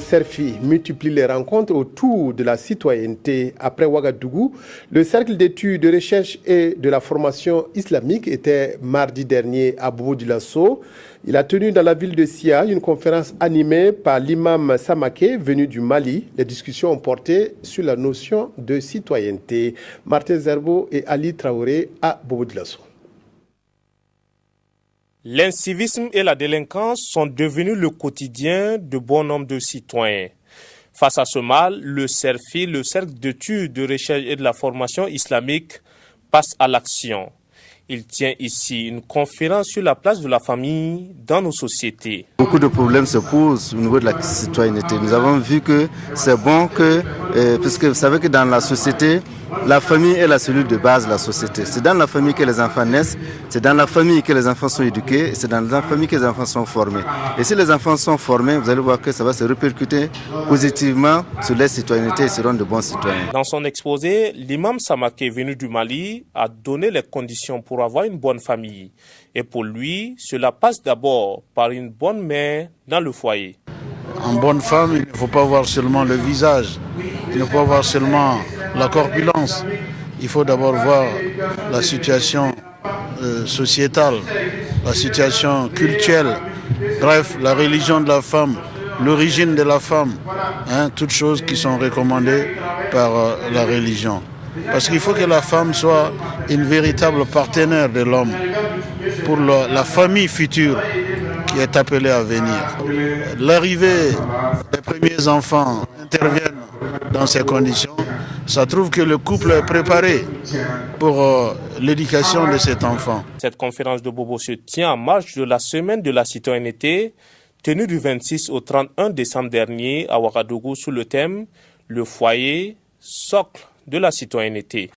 CERFI multiplie les rencontres autour de la citoyenneté. Après Ouagadougou, le Cercle d'études, de recherche et de la formation islamique était mardi dernier à Bobo-Dioulasso. Il a tenu dans la ville de Sia une conférence animée par l'imam Samaké venu du Mali. Les discussions ont porté sur la notion de citoyenneté. Martin Zerbo et Ali Traoré à Bobo-Dioulasso. L'incivisme et la délinquance sont devenus le quotidien de bon nombre de citoyens. Face à ce mal, le CERFI, le Cercle d'études, de recherche et de la formation islamique, passe à l'action. Il tient ici une conférence sur la place de la famille dans nos sociétés. Beaucoup de problèmes se posent au niveau de la citoyenneté. Nous avons vu que c'est bon que, puisque vous savez que dans la société, la famille est la cellule de base de la société. C'est dans la famille que les enfants naissent, c'est dans la famille que les enfants sont éduqués, et c'est dans la famille que les enfants sont formés. Et si les enfants sont formés, vous allez voir que ça va se répercuter positivement sur les citoyennetés et seront de bons citoyens. Dans son exposé, l'imam Samaké venu du Mali a donné les conditions pour avoir une bonne famille. Et pour lui, cela passe d'abord par une bonne mère dans le foyer. En bonne femme, il ne faut pas voir seulement le visage, il ne faut pas voir seulement la corpulence. Il faut d'abord voir la situation sociétale, la situation culturelle, bref, la religion de la femme, l'origine de la femme, toutes choses qui sont recommandées par la religion. Parce qu'il faut que la femme soit une véritable partenaire de l'homme pour la famille future qui est appelée à venir. L'arrivée des premiers enfants interviennent dans ces conditions. Ça prouve que le couple est préparé pour l'éducation de cet enfant. Cette conférence de Bobo se tient en marge de la semaine de la citoyenneté, tenue du 26 au 31 décembre dernier à Ouagadougou sous le thème « Le foyer, socle de la citoyenneté ».